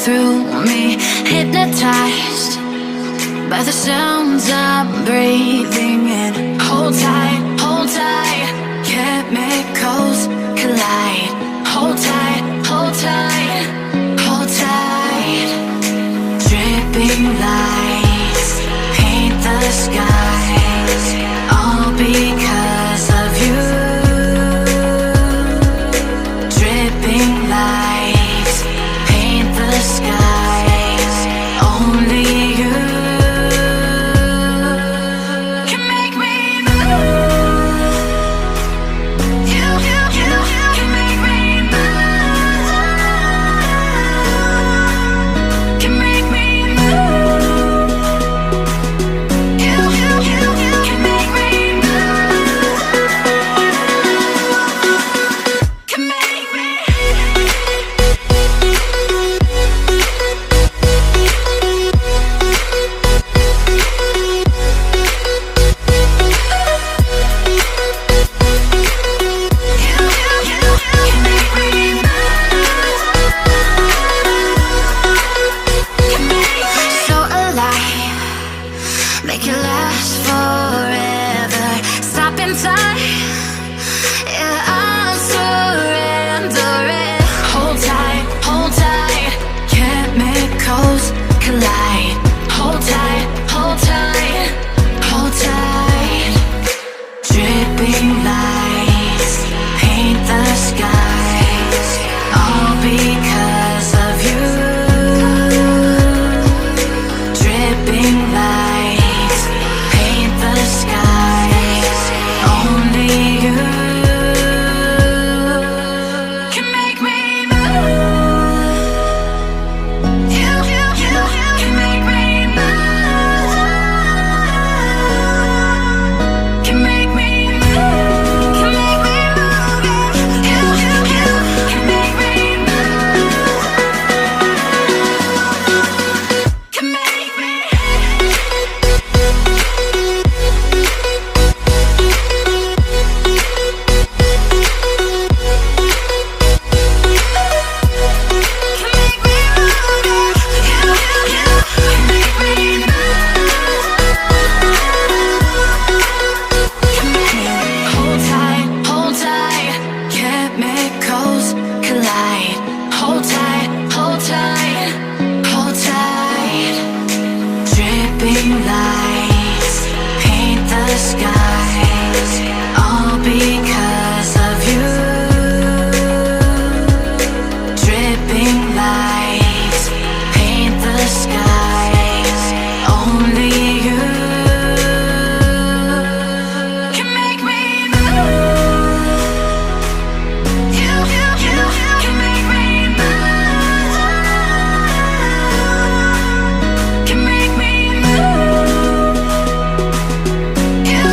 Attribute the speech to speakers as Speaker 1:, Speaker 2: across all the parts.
Speaker 1: through me, hypnotized by the sounds I'm breathing in. Hold tight, chemicals collide. Hold tight, hold tight, hold tight. Dripping lights paint the skies, all because of you. Dripping lights paint the skies, only you can make me move. You can make me move. Can make me move. You can make me move. Can make me. So alive, make it last forever. Stop in time, yeah, I'll surrender it. Hold tight, chemicals collide. Hold tight, hold tight, hold tight. Dripping lights paint the skies, all because of you. Dripping lights paint the skies, only you can make me move. You can make me move. Can make me move. Can make me move. You can make me move. Can make me. Hold tight, chemicals collide. Hold tight, hold tight, hold tight. Dripping lights paint the skies, all because of you. Dripping lights paint the skies, only you can make me move. You can make me move. Can make me move. You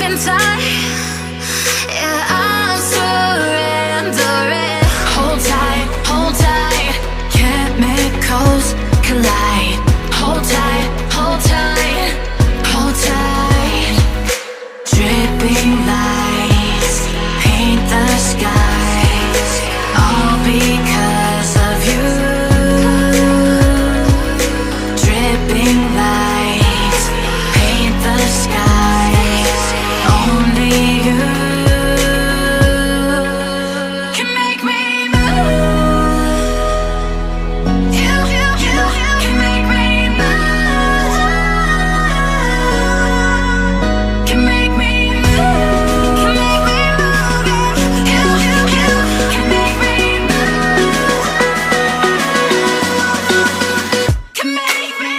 Speaker 1: in time. Yeah, I'm surrendering. Hold tight, chemicals collide. Hold tight, hold tight, hold tight. Dripping lights paint the skies, all because of you. Dripping lights paint the skies, only you can make me move. You can make me move. Can make me move. Can make me move. You can make me move. Can make me.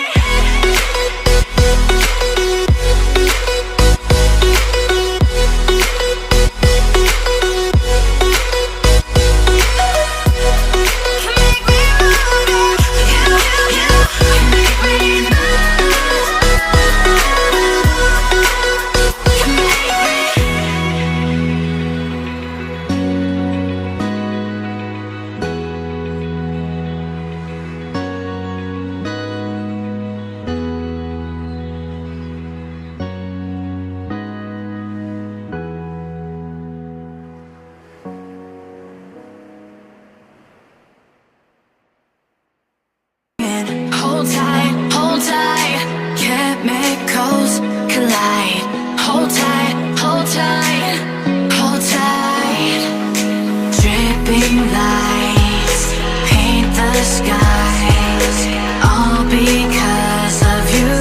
Speaker 1: Hold tight, chemicals collide. Hold tight, hold tight, hold tight. Dripping lights paint the skies, all because of you.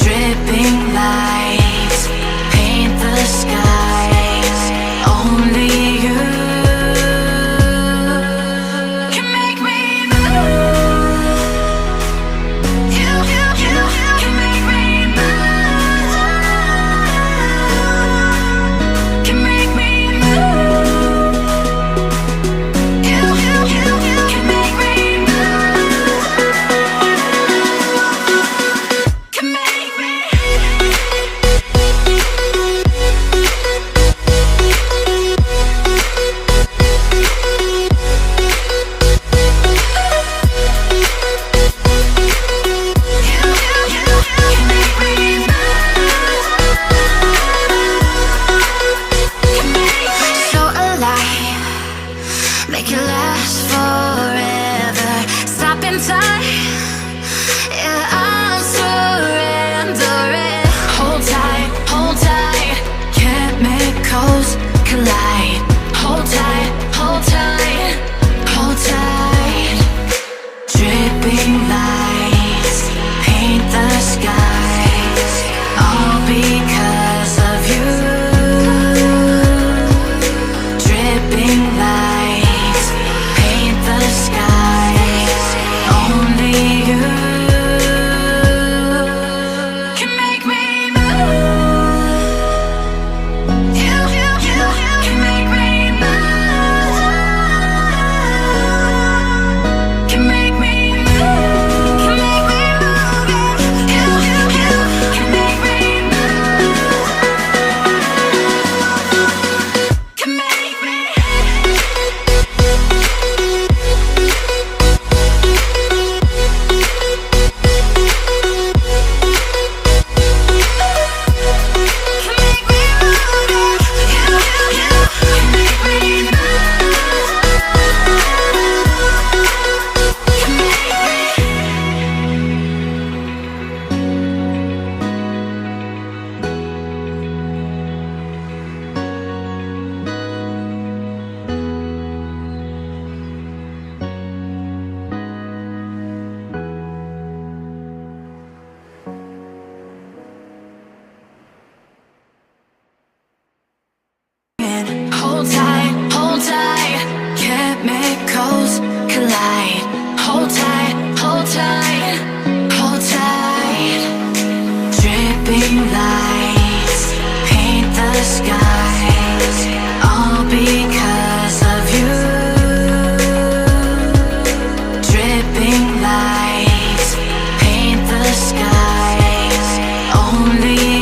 Speaker 1: Dripping lights paint the skies, only you can make me move. You can make me move. Can make me move. You can make me move. Can make me. So alive, make it last forever. Stop in time. Yeah, I'm surrendering. Hold tight, chemicals collide. Hold tight, hold tight, hold tight. Dripping lights paint the skies, all because of you. Dripping lights paint the skies, only you can make me move. You can make me move. Can make me move. Can make me move. You can make me move. Can make me. Hold tight, chemicals collide. Hold tight, hold tight, hold tight. Dripping lights paint the skies, all because of you. Dripping lights paint the skies, only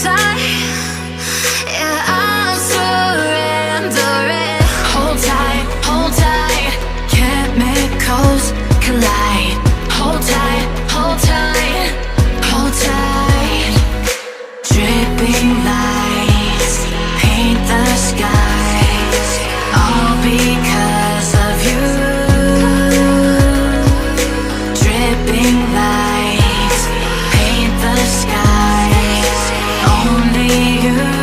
Speaker 1: tight. Yeah, I'm surrendering. Hold tight, hold tight. Chemicals collide. Hold tight, hold tight, hold tight. Dripping lights paint the skies, all because of you. Dripping lights paint the skies, only you.